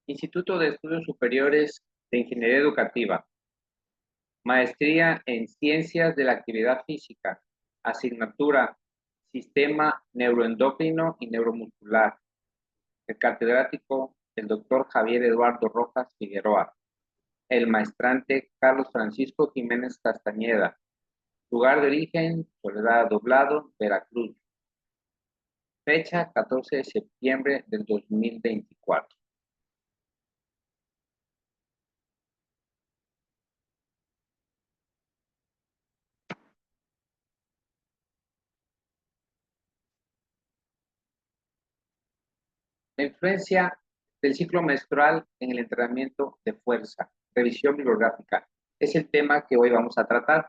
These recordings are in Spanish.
Instituto de Estudios Superiores de Ingeniería Educativa, Maestría en Ciencias de la Actividad Física, asignatura Sistema Neuroendocrino y Neuromuscular. El catedrático, el doctor Javier Eduardo Rojas Figueroa. El maestrante, Carlos Francisco Jiménez Castañeda. Lugar de origen, Soledad Doblado, Veracruz. Fecha, 14 de septiembre del 2024. La influencia del ciclo menstrual en el entrenamiento de fuerza, revisión bibliográfica, es el tema que hoy vamos a tratar.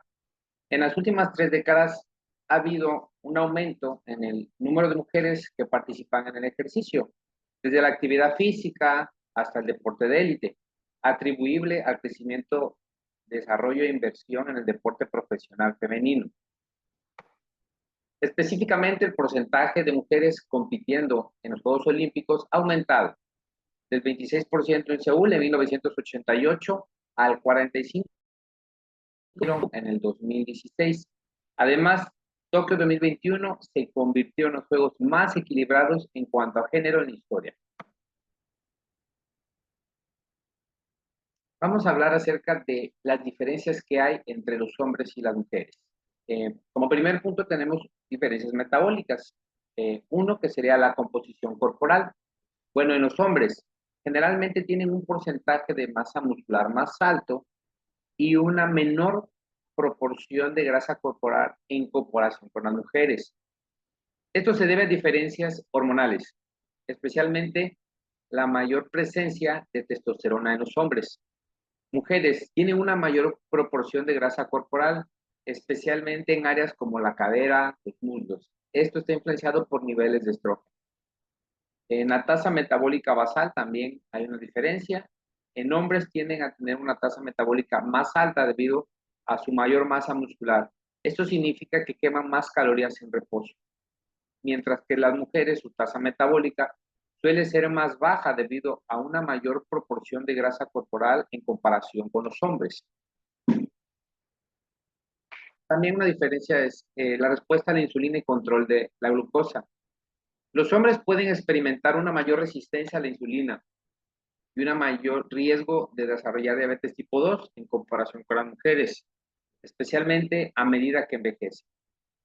En las últimas 3 décadas ha habido un aumento en el número de mujeres que participan en el ejercicio, desde la actividad física hasta el deporte de élite, atribuible al crecimiento, desarrollo e inversión en el deporte profesional femenino. Específicamente, el porcentaje de mujeres compitiendo en los Juegos Olímpicos ha aumentado del 26% en Seúl en 1988 al 45% en el 2016. Además, Tokio 2021 se convirtió en los juegos más equilibrados en cuanto a género en la historia. Vamos a hablar acerca de las diferencias que hay entre los hombres y las mujeres. Como primer punto tenemos diferencias metabólicas. Uno que sería la composición corporal. Bueno, en los hombres generalmente tienen un porcentaje de masa muscular más alto y una menor proporción de grasa corporal en comparación con las mujeres. Esto se debe a diferencias hormonales, especialmente la mayor presencia de testosterona en los hombres. Mujeres tienen una mayor proporción de grasa corporal, especialmente en áreas como la cadera, los muslos. Esto está influenciado por niveles de estrógeno. En la tasa metabólica basal también hay una diferencia. En hombres tienden a tener una tasa metabólica más alta debido a su mayor masa muscular. Esto significa que queman más calorías en reposo, mientras que las mujeres su tasa metabólica suele ser más baja debido a una mayor proporción de grasa corporal en comparación con los hombres. También una diferencia es la respuesta a la insulina y control de la glucosa. Los hombres pueden experimentar una mayor resistencia a la insulina y un mayor riesgo de desarrollar diabetes tipo 2 en comparación con las mujeres, especialmente a medida que envejecen.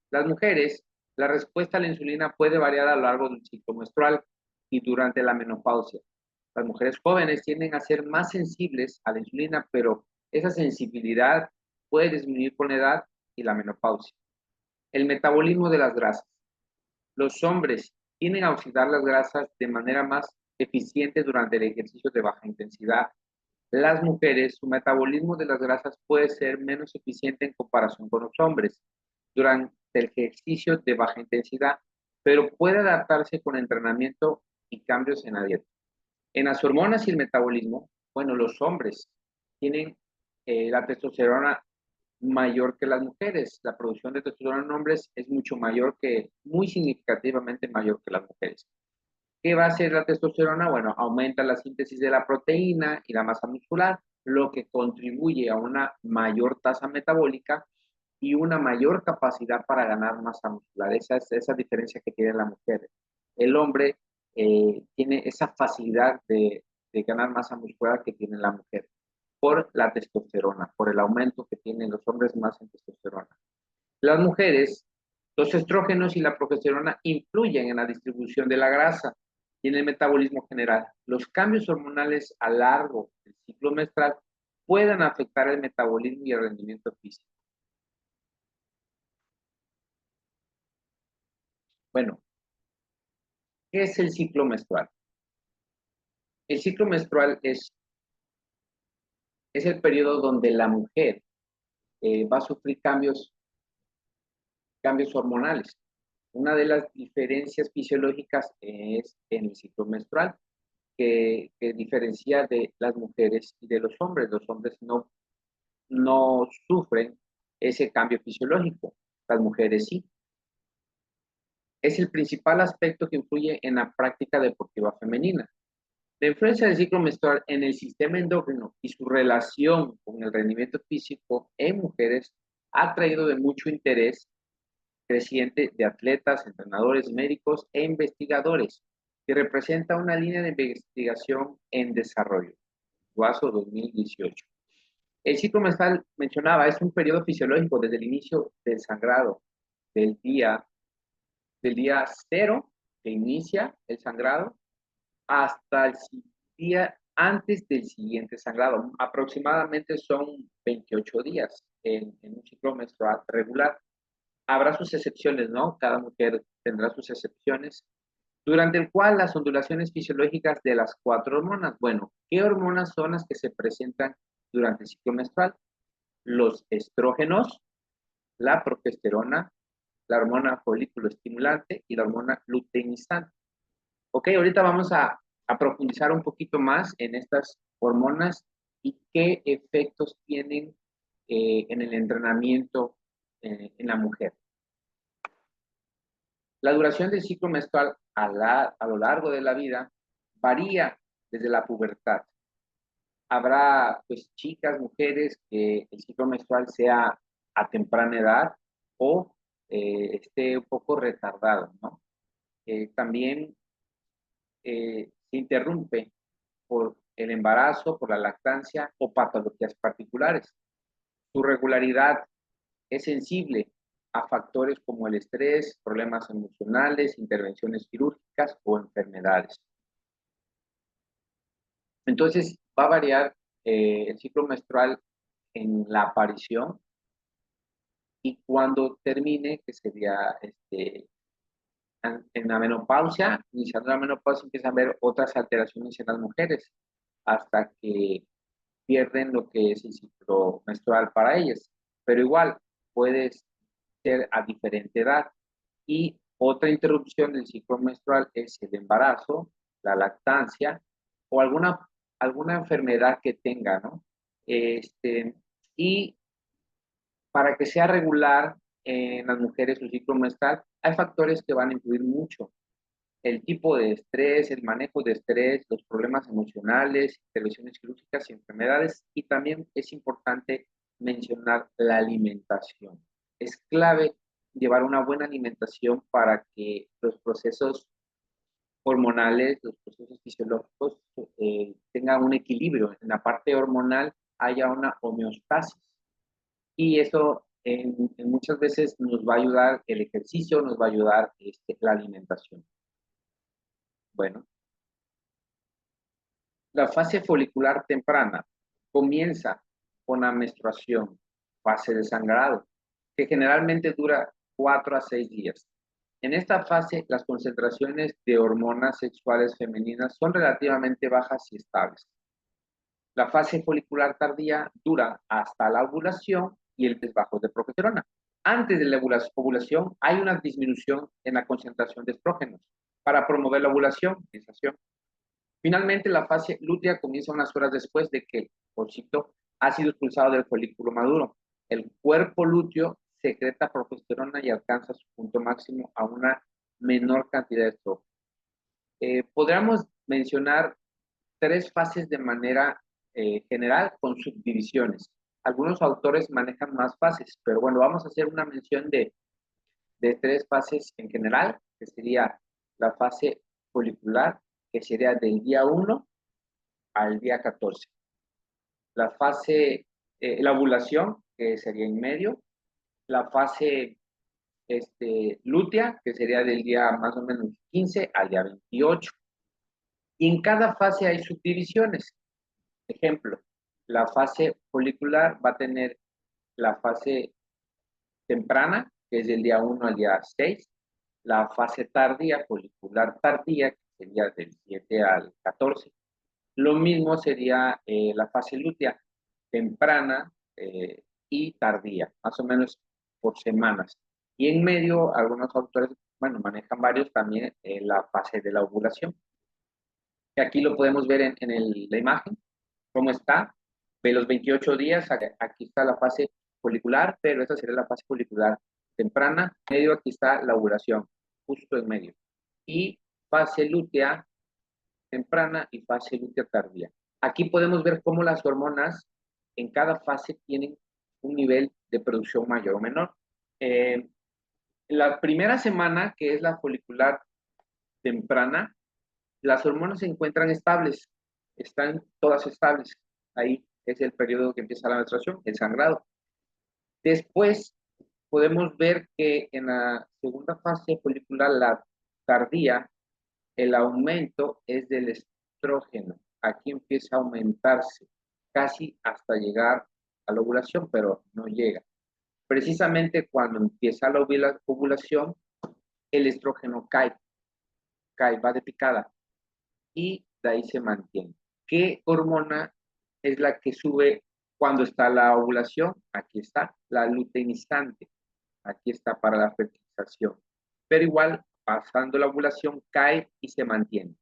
Las mujeres, la respuesta a la insulina puede variar a lo largo del ciclo menstrual y durante la menopausia. Las mujeres jóvenes tienden a ser más sensibles a la insulina, pero esa sensibilidad puede disminuir con la edad y la menopausia. El metabolismo de las grasas. Los hombres tienden a oxidar las grasas de manera más eficiente durante el ejercicio de baja intensidad. Las mujeres, su metabolismo de las grasas puede ser menos eficiente en comparación con los hombres durante el ejercicio de baja intensidad, pero puede adaptarse con entrenamiento y cambios en la dieta. En las hormonas y el metabolismo, bueno, los hombres tienen la testosterona mayor que las mujeres. La producción de testosterona en hombres es mucho mayor muy significativamente mayor que las mujeres. ¿Qué va a hacer la testosterona? Bueno, aumenta la síntesis de la proteína y la masa muscular, lo que contribuye a una mayor tasa metabólica y una mayor capacidad para ganar masa muscular. Esa es esa diferencia que tiene la mujer. El hombre tiene esa facilidad de ganar masa muscular que tiene la mujer por la testosterona, por el aumento que tienen los hombres más en testosterona. Las mujeres, los estrógenos y la progesterona influyen en la distribución de la grasa y en el metabolismo general. Los cambios hormonales a largo del ciclo menstrual pueden afectar el metabolismo y el rendimiento físico. Bueno, ¿qué es el ciclo menstrual? El ciclo menstrual es el periodo donde la mujer va a sufrir cambios hormonales. Una de las diferencias fisiológicas es en el ciclo menstrual, que diferencia de las mujeres y de los hombres. Los hombres no sufren ese cambio fisiológico, las mujeres sí. Es el principal aspecto que influye en la práctica deportiva femenina. La influencia del ciclo menstrual en el sistema endocrino y su relación con el rendimiento físico en mujeres ha traído de mucho interés creciente de atletas, entrenadores, médicos e investigadores, que representa una línea de investigación en desarrollo. Guaso 2018. El ciclo menstrual, mencionaba, es un periodo fisiológico desde el inicio del sangrado, del día, del día cero que inicia el sangrado hasta el día antes del siguiente sangrado. Aproximadamente son 28 días en un ciclo menstrual regular. Habrá sus excepciones, ¿no? Cada mujer tendrá sus excepciones, durante el cual las ondulaciones fisiológicas de las cuatro hormonas. Bueno, ¿qué hormonas son las que se presentan durante el ciclo menstrual? Los estrógenos, la progesterona, la hormona folículo estimulante y la hormona luteinizante. Ok, ahorita vamos a profundizar un poquito más en estas hormonas y qué efectos tienen en el entrenamiento en la mujer. La duración del ciclo menstrual a lo largo de la vida varía desde la pubertad. Habrá pues chicas, mujeres que el ciclo menstrual sea a temprana edad o esté un poco retardado, ¿no? También se interrumpe por el embarazo, por la lactancia o patologías particulares. Su regularidad es sensible a factores como el estrés, problemas emocionales, intervenciones quirúrgicas o enfermedades. Entonces, va a variar el ciclo menstrual en la aparición y cuando termine, que sería en la menopausia, iniciando la menopausia, empiezan a haber otras alteraciones en las mujeres hasta que pierden lo que es el ciclo menstrual para ellas. Pero igual, puede ser a diferente edad. Y otra interrupción del ciclo menstrual es el embarazo, la lactancia o alguna enfermedad que tenga, ¿no? Y para que sea regular en las mujeres su ciclo menstrual, hay factores que van a influir mucho. El tipo de estrés, el manejo de estrés, los problemas emocionales, intervenciones quirúrgicas y enfermedades. Y también es importante mencionar la alimentación. Es clave llevar una buena alimentación para que los procesos hormonales, los procesos fisiológicos tengan un equilibrio. En la parte hormonal haya una homeostasis. Y eso muchas veces nos va a ayudar el ejercicio, nos va a ayudar la alimentación. Bueno, la fase folicular temprana comienza con la menstruación, fase de sangrado, que generalmente dura 4 a 6 días. En esta fase, las concentraciones de hormonas sexuales femeninas son relativamente bajas y estables. La fase folicular tardía dura hasta la ovulación y el desbajo de progesterona. Antes de la ovulación hay una disminución en la concentración de estrógenos para promover la ovulación. Finalmente, la fase lútea comienza unas horas después de que el ovocito ha sido expulsado del folículo maduro. El cuerpo lúteo secreta progesterona y alcanza su punto máximo a una menor cantidad de estrógeno. Podríamos mencionar tres fases de manera general con subdivisiones. Algunos autores manejan más fases, pero bueno, vamos a hacer una mención de tres fases en general, que sería la fase folicular, que sería del día 1 al día 14. La fase, la ovulación, que sería en medio. La fase lútea, que sería del día más o menos 15 al día 28. Y en cada fase hay subdivisiones. Ejemplo, la fase folicular va a tener la fase temprana, que es del día 1 al día 6, la fase tardía, folicular tardía, que sería del 7 al 14. Lo mismo sería la fase lútea, temprana y tardía, más o menos por semanas. Y en medio, algunos autores, bueno, manejan varios también la fase de la ovulación. Que aquí lo podemos ver la imagen, cómo está. De los 28 días, aquí está la fase folicular, pero esta sería la fase folicular temprana. En medio, aquí está la ovulación, justo en medio. Y fase lútea temprana y fase lútea tardía. Aquí podemos ver cómo las hormonas en cada fase tienen un nivel de producción mayor o menor. En la primera semana, que es la folicular temprana, las hormonas se encuentran estables, están todas estables. Ahí es el periodo que empieza la menstruación, el sangrado. Después podemos ver que en la segunda fase folicular, la tardía, el aumento es del estrógeno. Aquí empieza a aumentarse casi hasta llegar a la ovulación, pero no llega. Precisamente cuando empieza la ovulación, el estrógeno cae, va de picada y de ahí se mantiene. ¿Qué hormona es la que sube cuando está la ovulación? Aquí está, la luteinizante. Aquí está para la fertilización. Pero igual, pasando la ovulación, cae y se mantiene.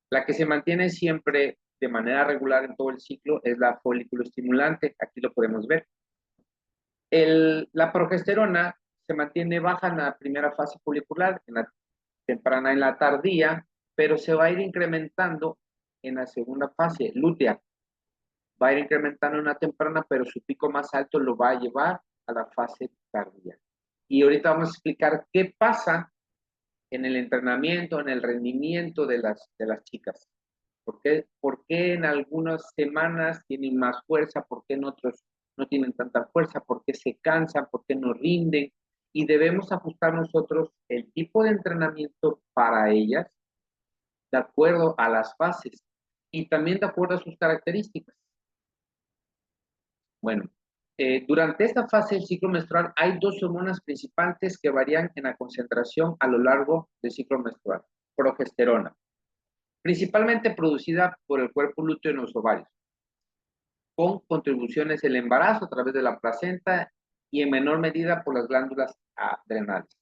La que se mantiene siempre de manera regular en todo el ciclo es la folículo estimulante. Aquí lo podemos ver. La progesterona se mantiene baja en la primera fase folicular, en la temprana, en la tardía, pero se va a ir incrementando en la segunda fase, lútea. Va a ir incrementando en la temprana, pero su pico más alto lo va a llevar a la fase tardía. Y ahorita vamos a explicar qué pasa en el entrenamiento, en el rendimiento de las chicas. ¿Por qué en algunas semanas tienen más fuerza? ¿Por qué en otros no tienen tanta fuerza? ¿Por qué se cansan? ¿Por qué no rinden? Y debemos ajustar nosotros el tipo de entrenamiento para ellas de acuerdo a las fases y también de acuerdo a sus características. Bueno, durante esta fase del ciclo menstrual hay dos hormonas principales que varían en la concentración a lo largo del ciclo menstrual. Progesterona, principalmente producida por el cuerpo lúteo en los ovarios, con contribuciones el embarazo a través de la placenta y en menor medida por las glándulas adrenales.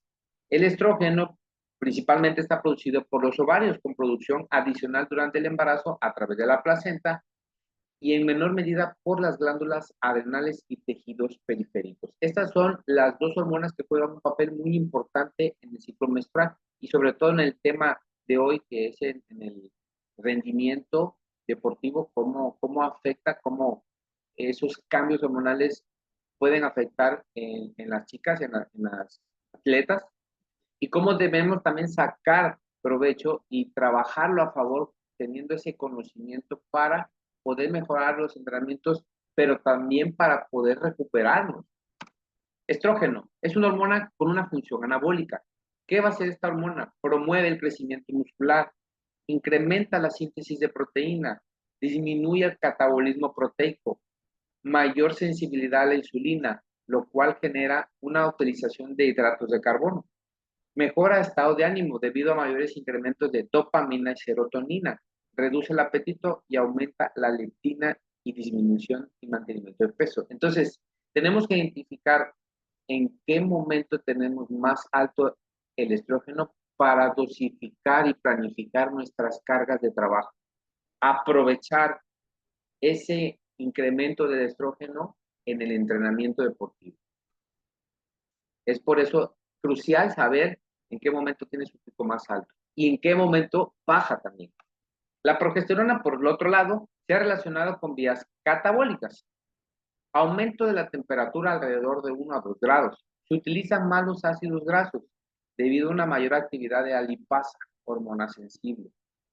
El estrógeno principalmente está producido por los ovarios, con producción adicional durante el embarazo a través de la placenta y en menor medida por las glándulas adrenales y tejidos periféricos. Estas son las dos hormonas que juegan un papel muy importante en el ciclo menstrual y sobre todo en el tema de hoy, que es en el rendimiento deportivo, cómo afecta, cómo esos cambios hormonales pueden afectar en las chicas, en las atletas, y cómo debemos también sacar provecho y trabajarlo a favor, teniendo ese conocimiento para poder mejorar los entrenamientos, pero también para poder recuperarnos. Estrógeno es una hormona con una función anabólica. ¿Qué va a hacer esta hormona? Promueve el crecimiento muscular, incrementa la síntesis de proteína, disminuye el catabolismo proteico, mayor sensibilidad a la insulina, lo cual genera una utilización de hidratos de carbono. Mejora estado de ánimo debido a mayores incrementos de dopamina y serotonina. Reduce el apetito y aumenta la leptina y disminución y mantenimiento de peso. Entonces, tenemos que identificar en qué momento tenemos más alto el estrógeno para dosificar y planificar nuestras cargas de trabajo. Aprovechar ese incremento del estrógeno en el entrenamiento deportivo. Es por eso crucial saber en qué momento tiene su pico más alto y en qué momento baja también. La progesterona, por el otro lado, se ha relacionado con vías catabólicas. Aumento de la temperatura alrededor de 1 a 2 grados. Se utilizan más los ácidos grasos debido a una mayor actividad de alipasa, hormona sensible.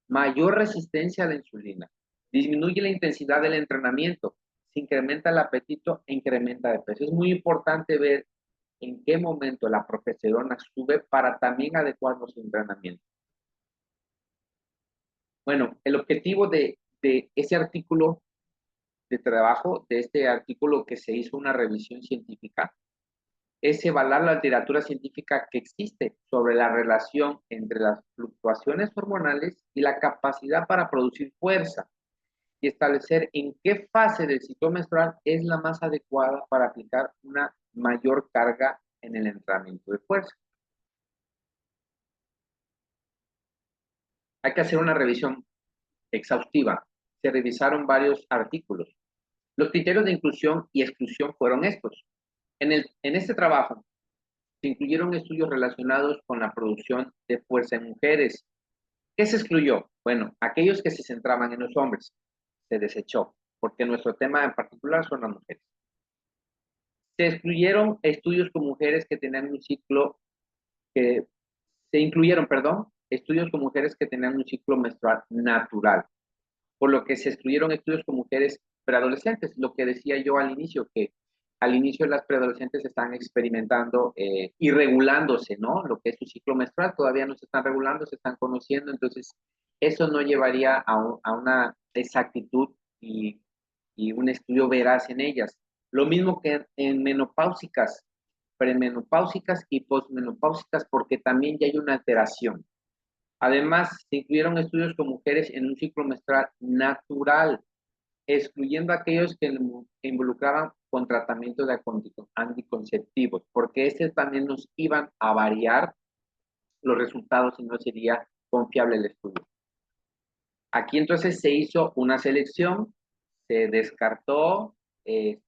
Mayor resistencia a la insulina. Disminuye la intensidad del entrenamiento. Se incrementa el apetito e incrementa de peso. Es muy importante ver en qué momento la progesterona sube para también adecuar nuestro entrenamiento. Bueno, el objetivo de ese artículo de trabajo, de este artículo que se hizo una revisión científica, es evaluar la literatura científica que existe sobre la relación entre las fluctuaciones hormonales y la capacidad para producir fuerza y establecer en qué fase del ciclo menstrual es la más adecuada para aplicar una mayor carga en el entrenamiento de fuerza. Hay que hacer una revisión exhaustiva. Se revisaron varios artículos. Los criterios de inclusión y exclusión fueron estos. En este trabajo se incluyeron estudios relacionados con la producción de fuerza en mujeres, ¿Qué se excluyó? Bueno, aquellos que se centraban en los hombres, se desechó, porque nuestro tema en particular son las mujeres. Se excluyeron estudios con mujeres que tenían un ciclo, que se incluyeron, perdón, estudios con mujeres que tenían un ciclo menstrual natural, por lo que se excluyeron estudios con mujeres preadolescentes, lo que decía yo al inicio, que al inicio las preadolescentes están experimentando y regulándose, ¿no? Lo que es su ciclo menstrual, todavía no se están regulando, se están conociendo, entonces eso no llevaría a una exactitud y un estudio veraz en ellas. Lo mismo que en menopáusicas, premenopáusicas y posmenopáusicas, porque también ya hay una alteración. Además, se incluyeron estudios con mujeres en un ciclo menstrual natural, excluyendo aquellos que involucraban con tratamiento de anticonceptivos, porque estos también nos iban a variar los resultados y no sería confiable el estudio. Aquí entonces se hizo una selección, se descartó, se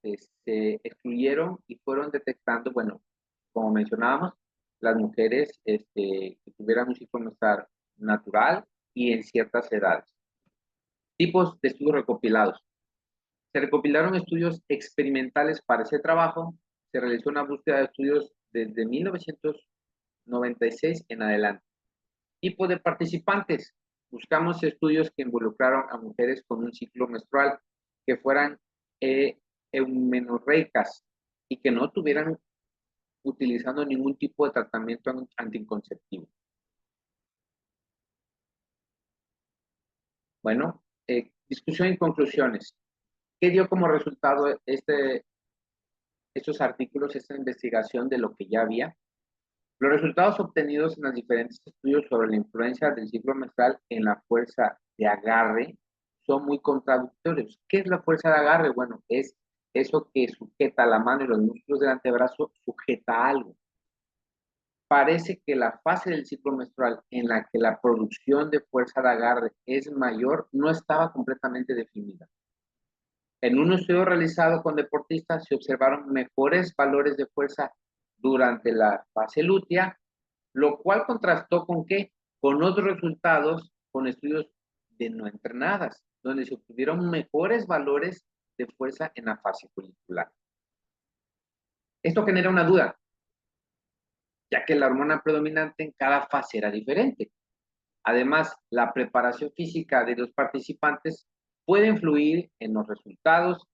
excluyeron y fueron detectando, bueno, como mencionábamos, las mujeres que tuvieran un ciclo menstrual natural y en ciertas edades. Tipos de estudios recopilados. Se recopilaron estudios experimentales para ese trabajo. Se realizó una búsqueda de estudios desde 1996 en adelante. Tipo de participantes. Buscamos estudios que involucraron a mujeres con un ciclo menstrual, que fueran eumenorreicas y que no tuvieran utilizando ningún tipo de tratamiento anticonceptivo. Bueno, discusión y conclusiones. ¿Qué dio como resultado estos artículos, esta investigación de lo que ya había? Los resultados obtenidos en los diferentes estudios sobre la influencia del ciclo menstrual en la fuerza de agarre son muy contradictorios. ¿Qué es la fuerza de agarre? Bueno, es eso que sujeta la mano y los músculos del antebrazo, sujeta algo. Parece que la fase del ciclo menstrual en la que la producción de fuerza de agarre es mayor no estaba completamente definida. En un estudio realizado con deportistas se observaron mejores valores de fuerza durante la fase lútea, lo cual contrastó con qué, con otros resultados con estudios de no entrenadas, donde se obtuvieron mejores valores de fuerza en la fase folicular. Esto genera una duda, ya que la hormona predominante en cada fase era diferente. Además, la preparación física de los participantes puede influir en los resultados,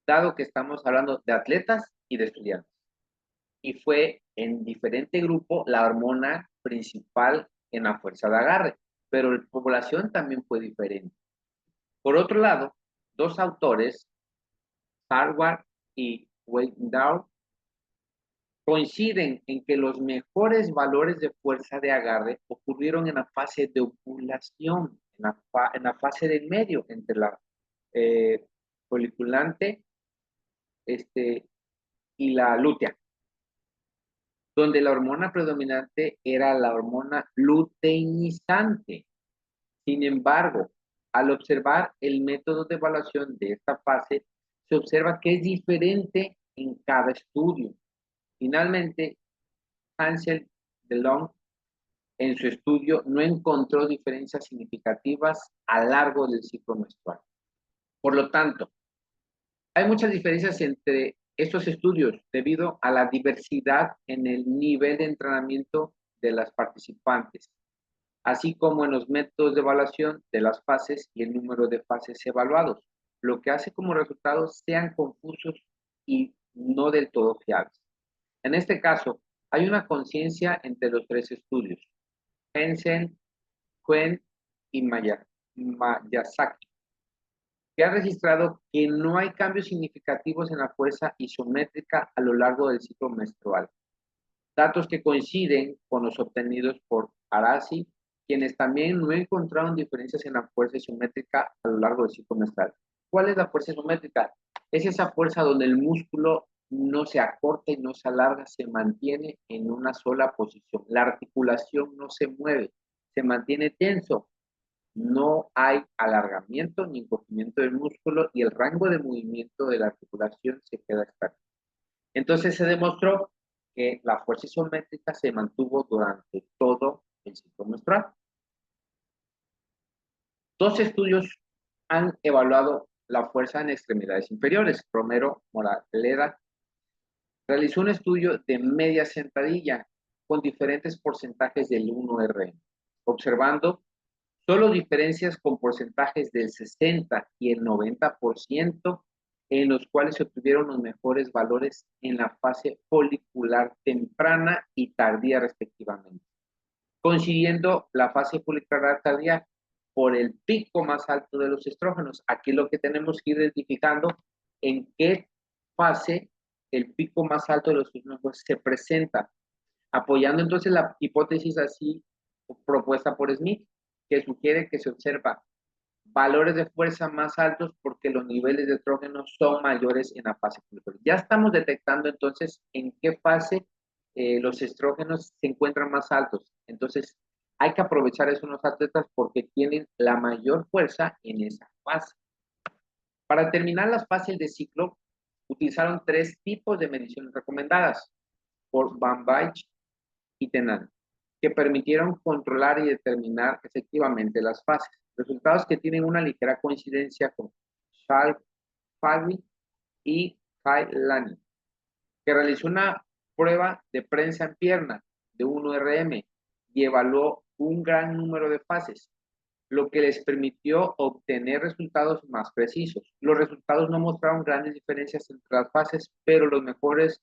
dado que estamos hablando de atletas y de estudiantes. Y fue en diferente grupo la hormona principal en la fuerza de agarre, pero la población también fue diferente. Por otro lado, dos autores, Harvard y Weidau, coinciden en que los mejores valores de fuerza de agarre ocurrieron en la fase de ovulación, en la fase del medio, entre la foliculante y la lútea, donde la hormona predominante era la hormona luteinizante. Sin embargo, al observar el método de evaluación de esta fase, se observa que es diferente en cada estudio. Finalmente, Hansel de Long en su estudio no encontró diferencias significativas a lo largo del ciclo menstrual. Por lo tanto, hay muchas diferencias entre estos estudios debido a la diversidad en el nivel de entrenamiento de las participantes, así como en los métodos de evaluación de las fases y el número de fases evaluados, lo que hace como resultados sean confusos y no del todo fiables. En este caso, hay una conciencia entre los tres estudios, Hansen, Cohen y Miyazaki, que ha registrado que no hay cambios significativos en la fuerza isométrica a lo largo del ciclo menstrual. Datos que coinciden con los obtenidos por Arasi, quienes también no encontraron diferencias en la fuerza isométrica a lo largo del ciclo menstrual. ¿Cuál es la fuerza isométrica? Es esa fuerza donde el músculo no se acorta y no se alarga, se mantiene en una sola posición. La articulación no se mueve, se mantiene tenso. No hay alargamiento ni encogimiento del músculo y el rango de movimiento de la articulación se queda estático. Entonces se demostró que la fuerza isométrica se mantuvo durante todo el ciclo menstrual. Dos estudios han evaluado la fuerza en extremidades inferiores. Romero Moraleda realizó un estudio de media sentadilla con diferentes porcentajes del 1RM, observando solo diferencias con porcentajes del 60 y el 90%, en los cuales se obtuvieron los mejores valores en la fase folicular temprana y tardía respectivamente, consiguiendo la fase folicular tardía por el pico más alto de los estrógenos. Aquí lo que tenemos que ir identificando en qué fase el pico más alto de los estrógenos se presenta, apoyando entonces la hipótesis así propuesta por Smith, que sugiere que se observa valores de fuerza más altos porque los niveles de estrógeno son mayores en la fase folicular. Ya estamos detectando entonces en qué fase los estrógenos se encuentran más altos. Entonces, hay que aprovechar eso en los atletas porque tienen la mayor fuerza en esa fase. Para determinar las fases de ciclo, utilizaron tres tipos de mediciones recomendadas por Van Wyk y Tenan, que permitieron controlar y determinar efectivamente las fases. Resultados que tienen una ligera coincidencia con Charles y Kai Lani, que realizó una prueba de prensa en pierna de 1RM y evaluó un gran número de fases, lo que les permitió obtener resultados más precisos. Los resultados no mostraron grandes diferencias entre las fases, pero los mejores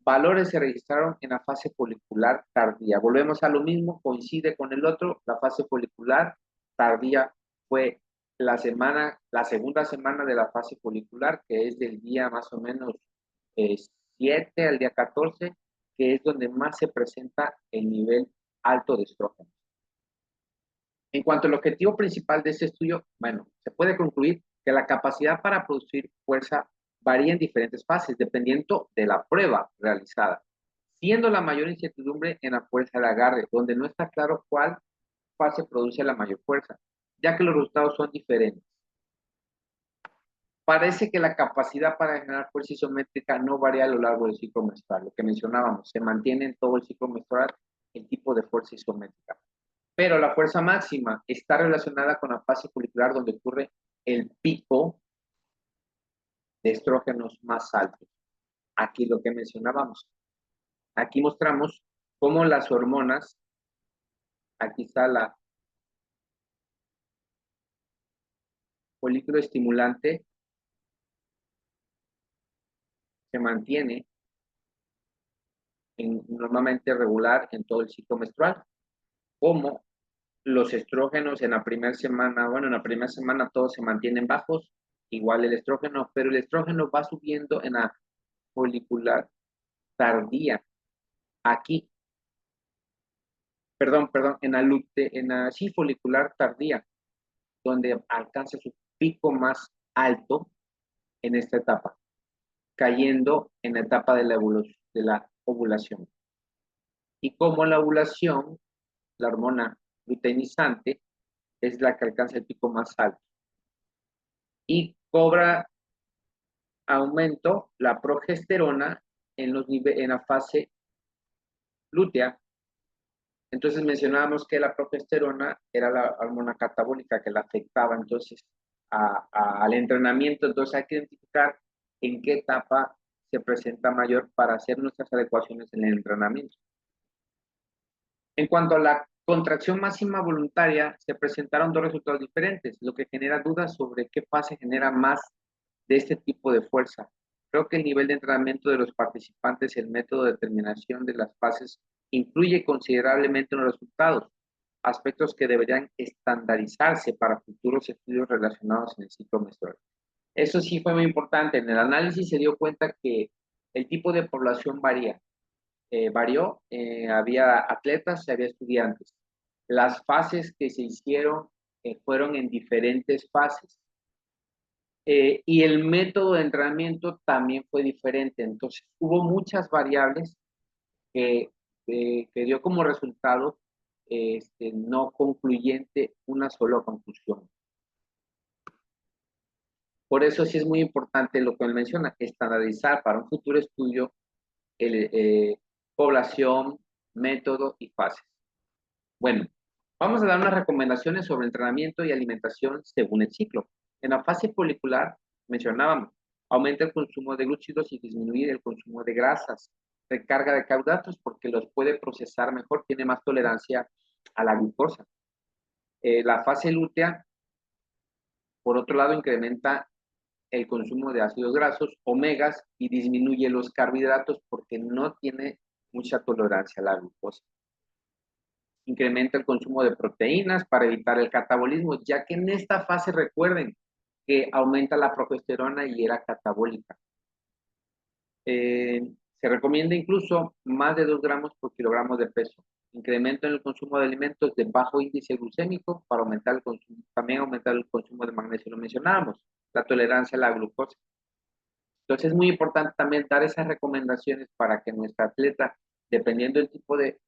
valores se registraron en la fase folicular tardía. Volvemos a lo mismo, coincide con el otro. La fase folicular tardía fue la segunda semana de la fase folicular, que es del día más o menos 7 al día 14, que es donde más se presenta el nivel alto de estrógeno. En cuanto al objetivo principal de este estudio, bueno, se puede concluir que la capacidad para producir fuerza varía en diferentes fases, dependiendo de la prueba realizada, siendo la mayor incertidumbre en la fuerza de agarre, donde no está claro cuál fase produce la mayor fuerza, ya que los resultados son diferentes. Parece que la capacidad para generar fuerza isométrica no varía a lo largo del ciclo menstrual, lo que mencionábamos, se mantiene en todo el ciclo menstrual el tipo de fuerza isométrica. Pero la fuerza máxima está relacionada con la fase folicular donde ocurre el pico de estrógenos más alto. Aquí lo que mencionábamos. Aquí mostramos cómo las hormonas, aquí está la folículo estimulante, se mantiene normalmente regular en todo el ciclo menstrual, como los estrógenos en la primera semana, bueno, en la primera semana todos se mantienen bajos, igual el estrógeno, pero el estrógeno va subiendo en la folicular tardía. Aquí, perdón, en la sí, folicular tardía, donde alcanza su pico más alto en esta etapa, cayendo en la etapa de la ovulación. Y como la ovulación, la hormona luteinizante es la que alcanza el pico más alto. Y cobra aumento la progesterona en la fase lútea. Entonces mencionábamos que la progesterona era la hormona catabólica que la afectaba entonces al entrenamiento. Entonces hay que identificar en qué etapa se presenta mayor para hacer nuestras adecuaciones en el entrenamiento. En cuanto a la contracción máxima voluntaria, se presentaron dos resultados diferentes, lo que genera dudas sobre qué fase genera más de este tipo de fuerza. Creo que el nivel de entrenamiento de los participantes y el método de determinación de las fases influye considerablemente en los resultados, aspectos que deberían estandarizarse para futuros estudios relacionados en el ciclo menstrual. Eso sí fue muy importante. En el análisis se dio cuenta que el tipo de población varió, había atletas y había estudiantes. Las fases que se hicieron fueron en diferentes fases. Y el método de entrenamiento también fue diferente. Entonces, hubo muchas variables que dio como resultado no concluyente una sola conclusión. Por eso sí es muy importante lo que él menciona, estandarizar para un futuro estudio población, método y fases. Bueno, Vamos a dar unas recomendaciones sobre entrenamiento y alimentación según el ciclo. En la fase folicular, mencionábamos, aumenta el consumo de glúcidos y disminuye el consumo de grasas. Recarga de carbohidratos porque los puede procesar mejor, tiene más tolerancia a la glucosa. La fase lútea, por otro lado, incrementa el consumo de ácidos grasos, omegas, y disminuye los carbohidratos porque no tiene mucha tolerancia a la glucosa. Incrementa el consumo de proteínas para evitar el catabolismo, ya que en esta fase recuerden que aumenta la progesterona y era catabólica. Se recomienda incluso más de 2 gramos por kilogramo de peso. Incremento en el consumo de alimentos de bajo índice glucémico para aumentar el consumo, también aumentar el consumo de magnesio, lo mencionábamos, la tolerancia a la glucosa. Entonces es muy importante también dar esas recomendaciones para que nuestra atleta, dependiendo del tipo de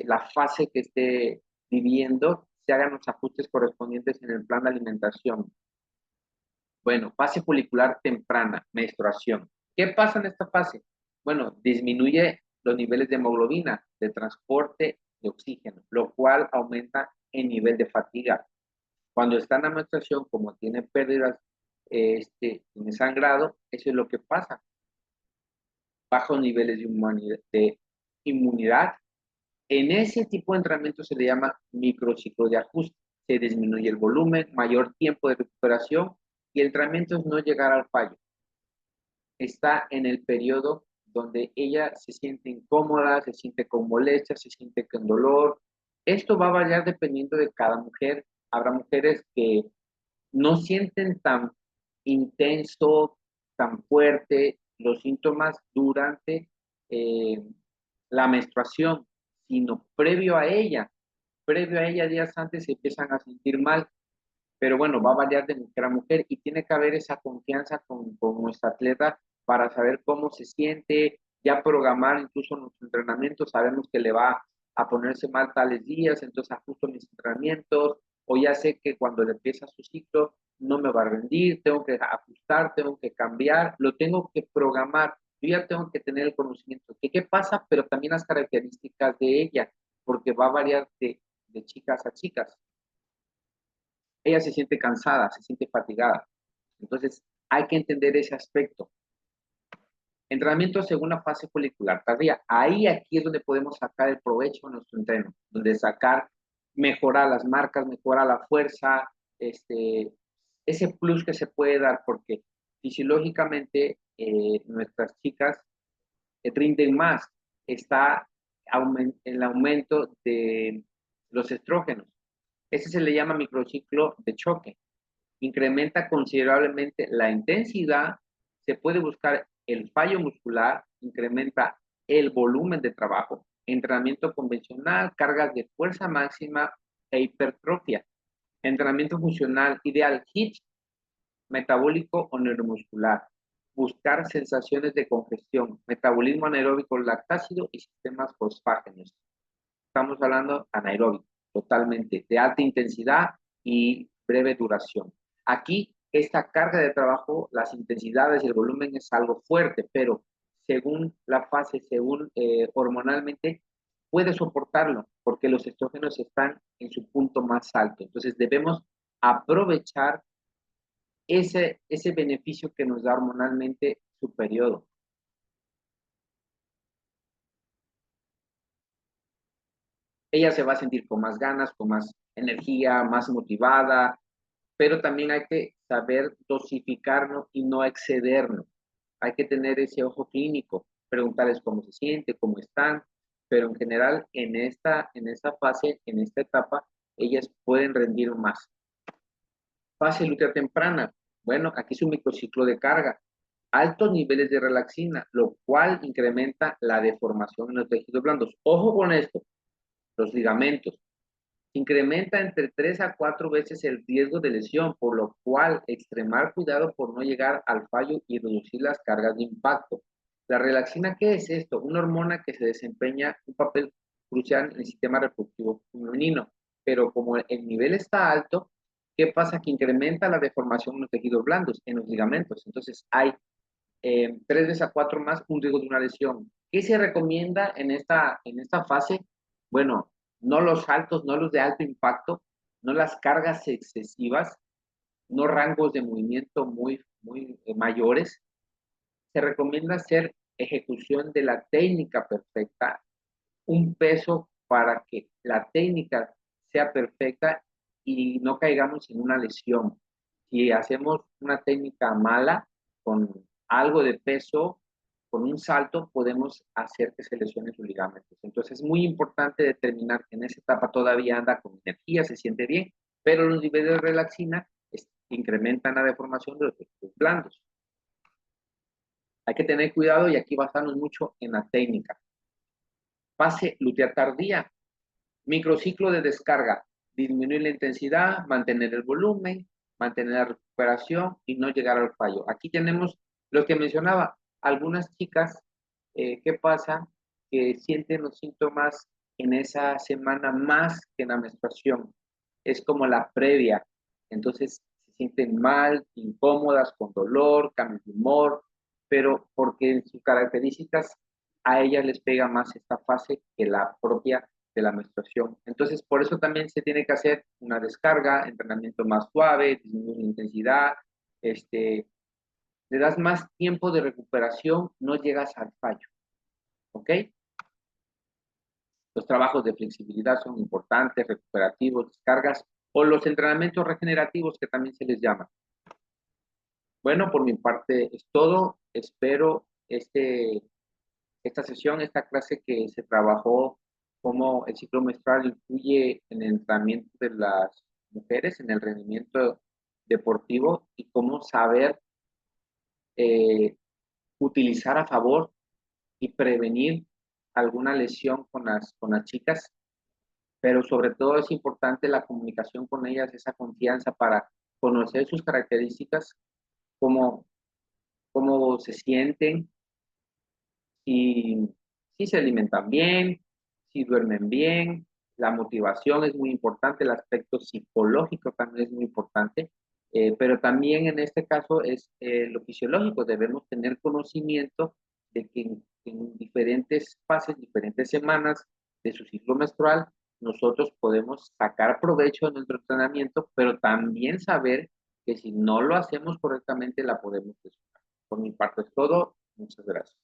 la fase que esté viviendo, se hagan los ajustes correspondientes en el plan de alimentación. Bueno, fase folicular temprana, menstruación. ¿Qué pasa en esta fase? Bueno, disminuye los niveles de hemoglobina, de transporte de oxígeno, lo cual aumenta el nivel de fatiga. Cuando está en la menstruación, como tiene pérdidas en el sangrado, eso es lo que pasa. Bajos niveles de inmunidad. En ese tipo de entrenamiento se le llama microciclo de ajuste. Se disminuye el volumen, mayor tiempo de recuperación y el entrenamiento es no llegar al fallo. Está en el periodo donde ella se siente incómoda, se siente con molestia, se siente con dolor. Esto va a variar dependiendo de cada mujer. Habrá mujeres que no sienten tan intenso, tan fuerte los síntomas durante la menstruación, sino previo a ella días antes se empiezan a sentir mal, pero bueno, va a variar de mujer a mujer y tiene que haber esa confianza con nuestra atleta para saber cómo se siente, ya programar incluso nuestro entrenamiento, sabemos que le va a ponerse mal tales días, entonces ajusto mis entrenamientos, o ya sé que cuando le empieza su ciclo no me va a rendir, tengo que ajustar, tengo que cambiar, lo tengo que programar, yo ya tengo que tener el conocimiento de qué pasa, pero también las características de ella, porque va a variar de chicas a chicas. Ella se siente cansada, se siente fatigada. Entonces, hay que entender ese aspecto. Entrenamiento según la fase folicular tardía. Ahí, aquí es donde podemos sacar el provecho de nuestro entreno, donde sacar, mejorar las marcas, mejorar la fuerza, ese plus que se puede dar, porque fisiológicamente nuestras chicas rinden más. Está el aumento de los estrógenos. Ese se le llama microciclo de choque. Incrementa considerablemente la intensidad, se puede buscar el fallo muscular, incrementa el volumen de trabajo, entrenamiento convencional, cargas de fuerza máxima e hipertrofia. Entrenamiento funcional ideal, HIIT, metabólico o neuromuscular. Buscar sensaciones de congestión, metabolismo anaeróbico lactácido y sistemas fosfágenos. Estamos hablando anaeróbico, totalmente, de alta intensidad y breve duración. Aquí, esta carga de trabajo, las intensidades y el volumen es algo fuerte, pero según la fase, según hormonalmente, puede soportarlo, porque los estrógenos están en su punto más alto. Entonces, debemos aprovechar ese beneficio que nos da hormonalmente su periodo. Ella se va a sentir con más ganas, con más energía, más motivada, pero también hay que saber dosificarnos y no excedernos. Hay que tener ese ojo clínico, preguntarles cómo se siente, cómo están, pero en general en esta fase, en esta etapa, ellas pueden rendir más. Fase lútea temprana. Bueno, aquí es un microciclo de carga. Altos niveles de relaxina, lo cual incrementa la deformación en los tejidos blandos. Ojo con esto, los ligamentos. Incrementa entre 3 a 4 veces el riesgo de lesión, por lo cual extremar cuidado por no llegar al fallo y reducir las cargas de impacto. La relaxina, ¿qué es esto? Una hormona que se desempeña un papel crucial en el sistema reproductivo femenino, pero como el nivel está alto, ¿qué pasa? Que incrementa la deformación en los tejidos blandos, en los ligamentos. Entonces hay 3 veces a 4 más un riesgo de una lesión. ¿Qué se recomienda en esta fase? Bueno, no los altos, no los de alto impacto, no las cargas excesivas, no rangos de movimiento muy mayores. Se recomienda hacer ejecución de la técnica perfecta, un peso para que la técnica sea perfecta y no caigamos en una lesión. Si hacemos una técnica mala con algo de peso, con un salto, podemos hacer que se lesionen sus ligamentos. Entonces es muy importante determinar que en esa etapa todavía anda con energía, se siente bien, pero los niveles de relaxina incrementan la deformación de los tejidos blandos. Hay que tener cuidado y aquí basarnos mucho en la técnica. Fase luteal tardía, microciclo de descarga, disminuir la intensidad, mantener el volumen, mantener la recuperación y no llegar al fallo. Aquí tenemos lo que mencionaba, algunas chicas, ¿qué pasa? Que sienten los síntomas en esa semana más que en la menstruación. Es como la previa. Entonces se sienten mal, incómodas, con dolor, cambios de humor, pero porque en sus características a ellas les pega más esta fase que la propia de la menstruación. Entonces, por eso también se tiene que hacer una descarga, entrenamiento más suave, disminuir la intensidad, le das más tiempo de recuperación, no llegas al fallo, ¿ok? Los trabajos de flexibilidad son importantes, recuperativos, descargas, o los entrenamientos regenerativos que también se les llama. Bueno, por mi parte es todo. Espero esta sesión, esta clase que se trabajó, cómo el ciclo menstrual influye en el entrenamiento de las mujeres, en el rendimiento deportivo y cómo saber eh, utilizar a favor y prevenir alguna lesión con las chicas, pero sobre todo es importante la comunicación con ellas, esa confianza para conocer sus características, cómo, cómo se sienten, si, si se alimentan bien, si duermen bien, la motivación es muy importante, el aspecto psicológico también es muy importante, pero también en este caso es lo fisiológico, debemos tener conocimiento de que en diferentes fases, diferentes semanas de su ciclo menstrual, nosotros podemos sacar provecho de nuestro entrenamiento, pero también saber que si no lo hacemos correctamente la podemos descuidar. Por mi parte es todo, muchas gracias.